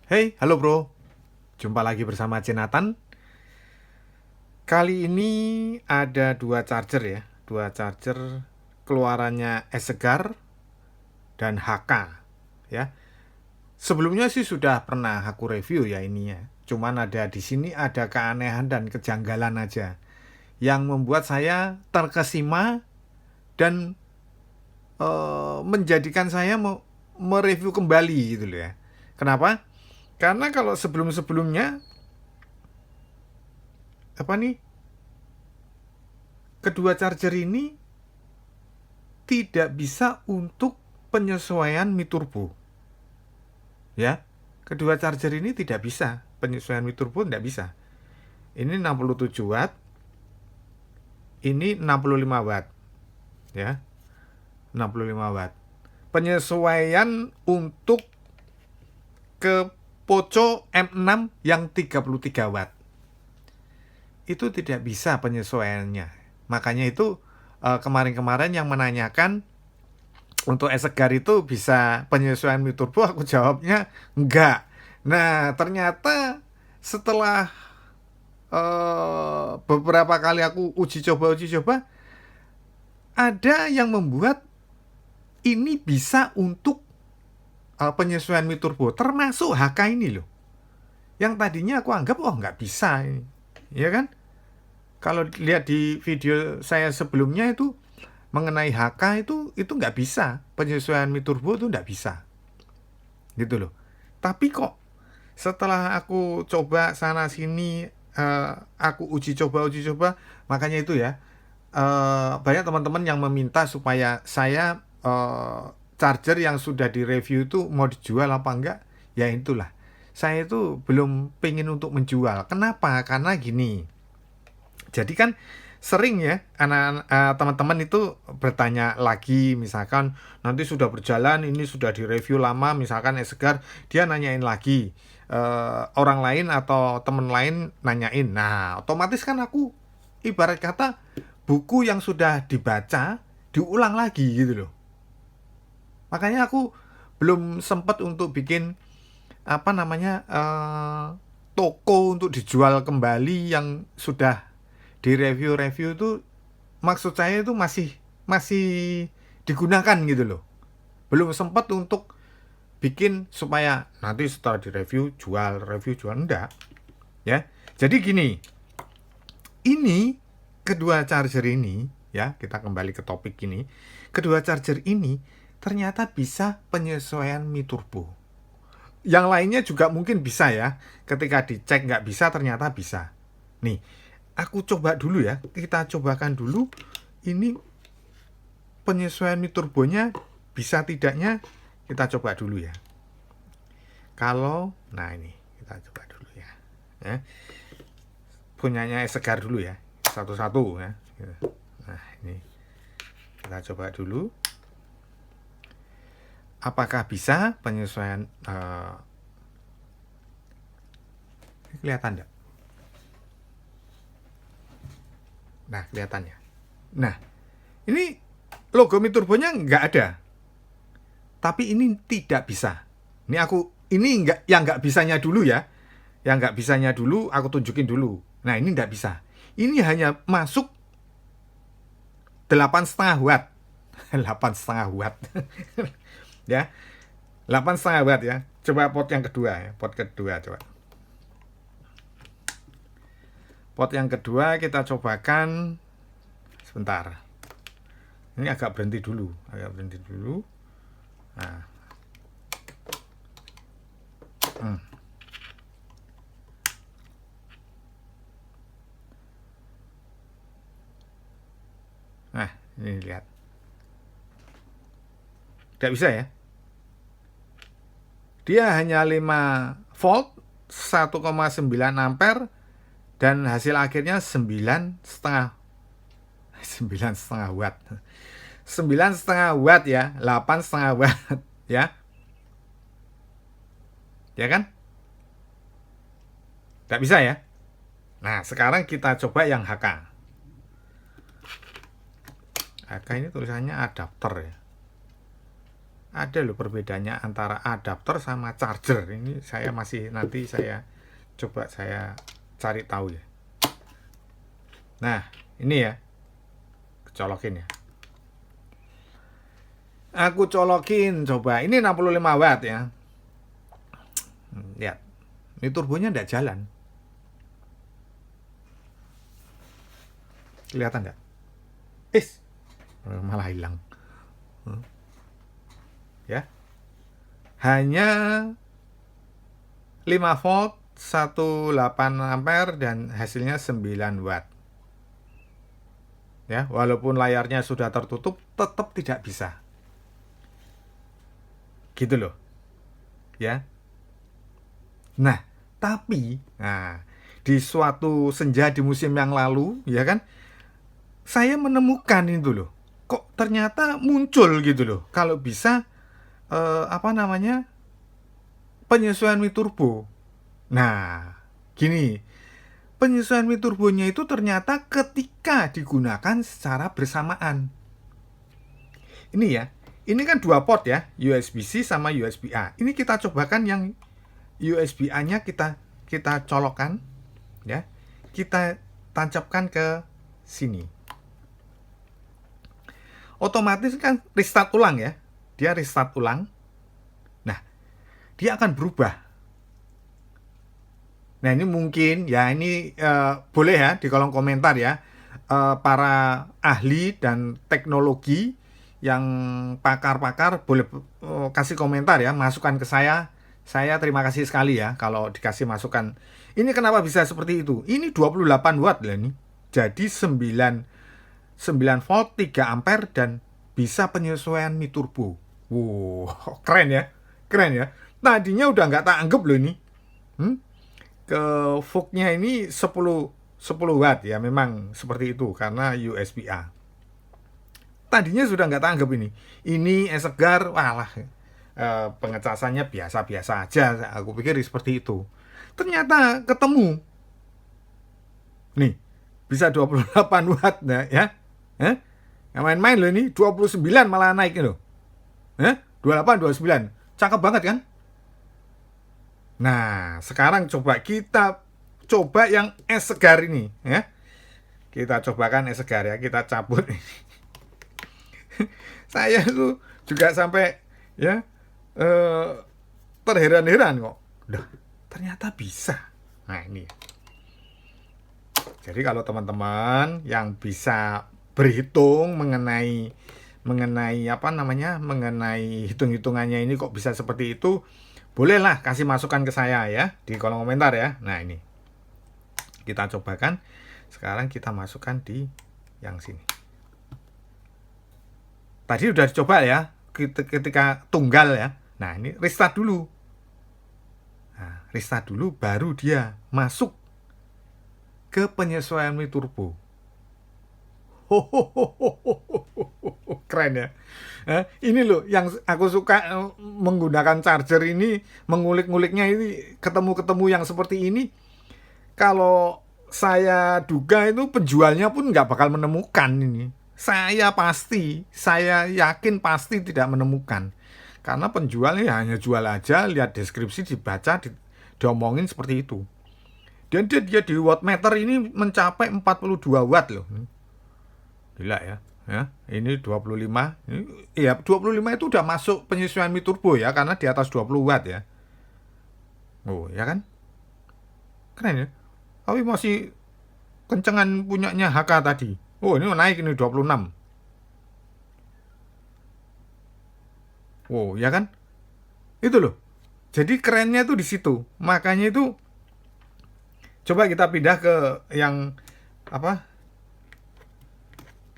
Hey, halo bro. Jumpa lagi bersama Jonathan. Kali ini ada dua charger ya. Dua charger keluarannya Esegar dan HK ya. Sebelumnya sih sudah pernah aku review ya ininya. Cuman ada di sini ada keanehan dan kejanggalan aja yang membuat saya terkesima dan menjadikan saya mau mereview kembali gitu loh ya. Kenapa? Karena kalau sebelum-sebelumnya apa nih, kedua charger ini tidak bisa untuk penyesuaian Mi Turbo. Ya, kedua charger ini tidak bisa penyesuaian Mi Turbo, tidak bisa. Ini 67 watt, ini 65 watt. Ya, 65 watt. Penyesuaian untuk ke Poco M6 yang 33 watt. Itu tidak bisa penyesuaiannya. Makanya itu kemarin-kemarin yang menanyakan untuk Esegar itu bisa penyesuaian Mi Turbo, aku jawabnya enggak. Nah, ternyata setelah beberapa kali aku uji coba, ada yang membuat ini bisa untuk penyesuaian Mi Turbo, termasuk HK ini loh. Yang tadinya aku anggap, oh nggak bisa ini. Ya kan? Kalau lihat di video saya sebelumnya itu, mengenai HK itu nggak bisa. Penyesuaian Mi Turbo itu nggak bisa. Gitu loh. Tapi kok setelah aku coba sana sini, aku uji coba, makanya itu ya, banyak teman-teman yang meminta supaya saya charger yang sudah direview itu mau dijual apa enggak. Ya itulah, saya itu belum pengen untuk menjual. Kenapa? Karena gini, jadi kan sering ya anak teman-teman itu bertanya lagi, misalkan nanti sudah berjalan, ini sudah direview lama, misalkan Esegar, dia nanyain lagi, orang lain atau teman lain nanyain. Nah, otomatis kan aku ibarat kata buku yang sudah dibaca diulang lagi gitu loh. Makanya aku belum sempat untuk bikin apa namanya, toko untuk dijual kembali yang sudah di review-review itu. Maksud saya itu masih masih digunakan gitu loh. Belum sempat untuk bikin supaya nanti setelah di review jual enggak ya. Jadi gini, ini kedua charger ini ya, kita kembali ke topik ini. Kedua charger ini ternyata bisa penyesuaian Mi Turbo. Yang lainnya juga mungkin bisa ya. Ketika dicek nggak bisa, ternyata bisa. Nih, aku coba dulu ya. Kita cobakan dulu ini penyesuaian Mi Turbonya bisa tidaknya, kita coba dulu ya. Kalau, nah ini kita coba dulu ya. Ya. Punyanya Esegar dulu ya, satu-satu ya. Nah ini kita coba dulu. Apakah bisa penyesuaian? Kelihatan enggak? Nah kelihatannya. Nah ini logo Mi Turbonya nggak ada, tapi ini tidak bisa. Ini nggak, yang nggak bisanya dulu ya. Yang nggak bisanya dulu aku tunjukin dulu. Nah ini nggak bisa. Ini hanya masuk 8,5 watt. 8,5 watt. Ya, 8,5 watt ya. Coba pot yang kedua ya. Pot kedua coba. Pot yang kedua kita cobakan. Sebentar. Ini agak berhenti dulu. Nah. Nah, ini lihat. Tidak bisa ya. Dia hanya 5 volt, 1,9 ampere, dan hasil akhirnya 9,5 watt. 9,5 watt ya, 8,5 watt ya. Ya kan? Tidak bisa ya. Nah, sekarang kita coba yang HK. HK ini tulisannya adapter ya. Ada loh perbedaannya antara adapter sama charger. Ini saya masih nanti saya coba saya cari tahu ya. Nah, ini ya. Colokin ya. Aku colokin coba. Ini 65 watt ya. Lihat. Ini turbonya enggak jalan. Kelihatan enggak? Malah hilang. Ya. Hanya 5 volt, 18 ampere dan hasilnya 9 watt. Ya, walaupun layarnya sudah tertutup tetap tidak bisa. Gitu loh. Ya. Nah, tapi di suatu senja di musim yang lalu, ya kan? Saya menemukan itu loh. Kok ternyata muncul gitu loh. Kalau bisa penyesuaian Mi Turbo. Nah, gini. Penyesuaian Mi Turbonya itu ternyata ketika digunakan secara bersamaan. Ini ya. Ini kan 2 port ya, USB-C sama USB-A. Ini kita cobakan yang USB-A-nya kita colokkan ya. Kita tancapkan ke sini. Otomatis kan restart ulang ya. Dia restart ulang. Nah, dia akan berubah. Nah, ini mungkin ya, ini boleh ya di kolom komentar ya, para ahli dan teknologi yang pakar-pakar boleh kasih komentar ya, masukan ke saya. Saya terima kasih sekali ya kalau dikasih masukan. Ini kenapa bisa seperti itu? Ini 28 watt lah ini. Jadi 9 volt, 3 ampere dan bisa penyesuaian Mi Turbo. Wow, keren ya. Keren ya. Tadinya udah nggak tak anggap loh ini. Ke VOOC-nya ini 10 watt ya, memang seperti itu karena USB-A. Tadinya sudah nggak tak anggap ini. Ini segar, walah, pengecasannya biasa-biasa aja. Aku pikir seperti itu. Ternyata ketemu. Nih, bisa 28 watt ya. Yang main-main loh ini, 29 malah naik loh. 28, 29. Cakep banget kan? Nah, sekarang kita coba yang es segar ini ya. Kita cobakan es segar ya, kita cabut. Saya tuh juga sampai ya terheran-heran kok. Ternyata bisa. Nah, ini. Jadi kalau teman-teman yang bisa berhitung mengenai hitung-hitungannya ini kok bisa seperti itu, bolehlah kasih masukan ke saya ya di kolom komentar ya. Nah, ini kita cobakan. Sekarang kita masukkan di yang sini. Tadi udah dicoba ya ketika tunggal ya. Nah, ini restart dulu. Nah, restart dulu baru dia masuk ke penyesuaian Mi Turbo. Keren ya. Ini loh yang aku suka menggunakan charger ini, mengulik-nguliknya ini, ketemu-ketemu yang seperti ini. Kalau saya duga itu penjualnya pun nggak bakal menemukan ini. Saya yakin pasti tidak menemukan. Karena penjualnya hanya jual aja, lihat deskripsi, dibaca, diomongin seperti itu. Dan dia di wattmeter ini mencapai 42 watt loh. Gila ya. Ini 25. Iya, 25 itu udah masuk penyesuaian Mi Turbo ya, karena di atas 20 watt ya. Oh, ya kan? Keren ya. Tapi masih kencengan punyanya HK tadi. Oh, ini naik ini 26. Oh, ya kan? Itu loh. Jadi kerennya tuh di situ. Makanya itu coba kita pindah ke yang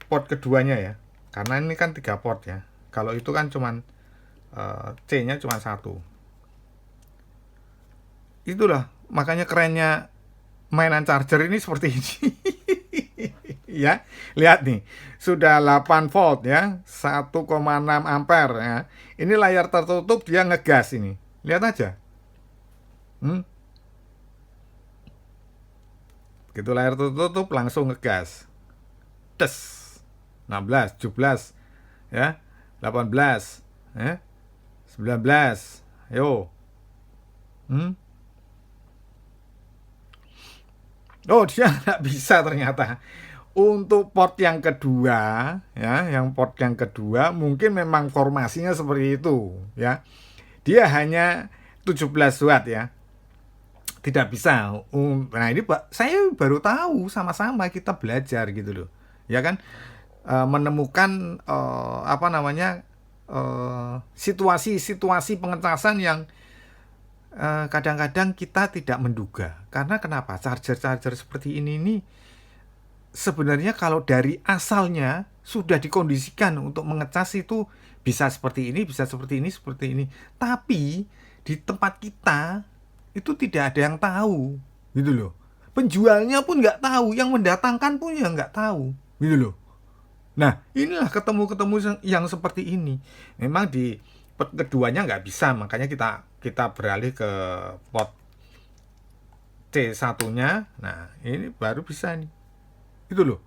port keduanya ya. Karena ini kan 3 port ya. Kalau itu kan cuman C-nya cuma 1. Itulah makanya kerennya mainan charger ini seperti ini. Ya, lihat nih. Sudah 8 volt ya, 1,6 ampere ya. Ini layar tertutup dia ngegas ini. Lihat aja. Begitu layar tertutup langsung ngegas. Des. 16, 17 ya, 18 ya. 19. Ayo. Oh, dia nggak bisa ternyata. Untuk port yang kedua, ya, yang port yang kedua mungkin memang formasinya seperti itu, ya. Dia hanya 17 watt ya. Tidak bisa. Nah, ini Pak, saya baru tahu, sama-sama kita belajar gitu loh. Ya kan? Menemukan apa namanya? Situasi-situasi pengecasan yang kadang-kadang kita tidak menduga. Karena kenapa? Charger-charger seperti ini nih sebenarnya kalau dari asalnya sudah dikondisikan untuk mengecas itu bisa seperti ini, bisa seperti ini, seperti ini. Tapi di tempat kita itu tidak ada yang tahu, gitu loh. Penjualnya pun nggak tahu, yang mendatangkan pun ya nggak tahu, gitu loh. Nah, inilah ketemu-ketemu yang seperti ini. Memang di keduanya nggak bisa, makanya kita beralih ke pot C1-nya. Nah, ini baru bisa nih. Itu loh.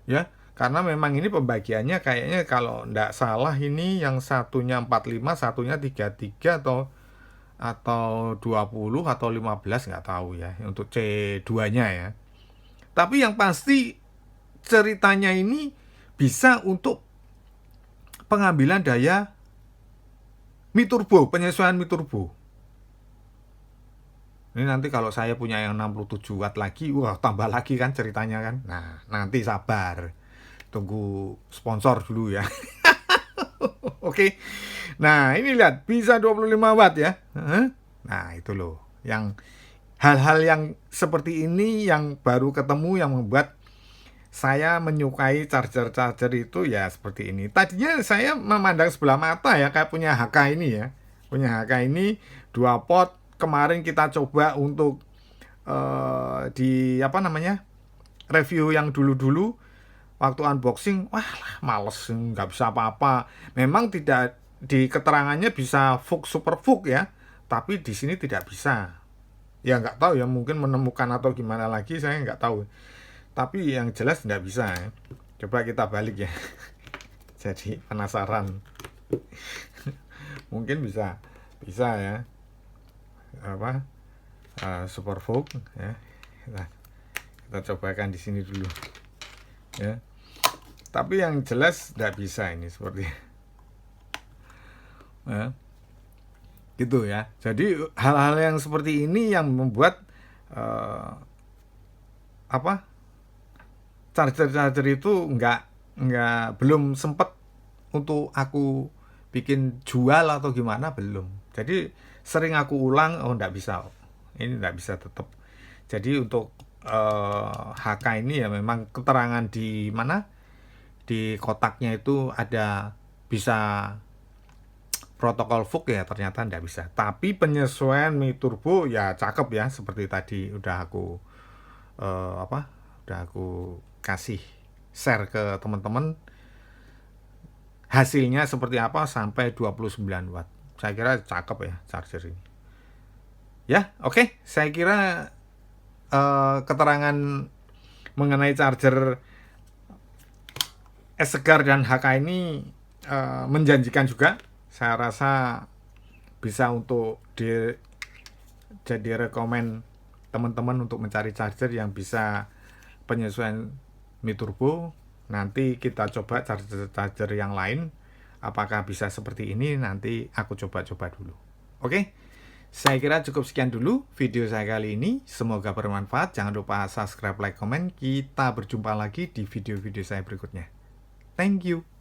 Ya, karena memang ini pembagiannya kayaknya kalau nggak salah ini yang satunya 45, satunya 33 atau 20 atau 15 nggak tahu ya untuk C2-nya ya. Tapi yang pasti ceritanya ini bisa untuk pengambilan daya Mi Turbo, penyesuaian Mi Turbo. Ini nanti kalau saya punya yang 67 watt lagi, wah tambah lagi kan ceritanya kan. Nah, nanti sabar. Tunggu sponsor dulu ya. Oke. Nah, ini lihat bisa 25 watt ya. Nah, itu loh. Yang hal-hal yang seperti ini yang baru ketemu yang membuat saya menyukai charger-charger itu ya seperti ini. Tadinya saya memandang sebelah mata ya kayak punya HK ini ya. Punya HK ini 2 pot. Kemarin kita coba untuk di apa namanya? Review yang dulu-dulu waktu unboxing, wah males, nggak bisa apa-apa. Memang tidak di keterangannya bisa Vogue Super Vogue ya, tapi di sini tidak bisa. Ya nggak tahu ya, mungkin menemukan atau gimana lagi saya nggak tahu. Tapi yang jelas nggak bisa ya. Coba kita balik ya. Jadi penasaran. Mungkin bisa ya. Apa? Super Vogue ya. Kita cobakan di sini dulu. Ya. Tapi yang jelas nggak bisa ini seperti ya. Gitu ya. Jadi hal-hal yang seperti ini yang membuat apa? Charger itu belum sempet untuk aku bikin jual atau gimana, belum. Jadi sering aku ulang, oh nggak bisa, ini nggak bisa tetap. Jadi untuk HK ini ya memang keterangan di mana di kotaknya itu ada bisa protokol Vogue ya, ternyata nggak bisa. Tapi penyesuaian Mi Turbo ya cakep ya, seperti tadi udah aku udah aku kasih share ke teman-teman hasilnya seperti apa sampai 29 watt. Saya kira cakep ya charger ini. Ya, oke. Saya kira keterangan mengenai charger S-Segar dan HK ini menjanjikan juga. Saya rasa bisa untuk jadi rekomen teman-teman untuk mencari charger yang bisa penyesuaian Mi Turbo. Nanti kita coba charger yang lain. Apakah bisa seperti ini? Nanti aku coba-coba dulu. Oke? Saya kira cukup sekian dulu video saya kali ini. Semoga bermanfaat. Jangan lupa subscribe, like, komen. Kita berjumpa lagi di video-video saya berikutnya. Thank you.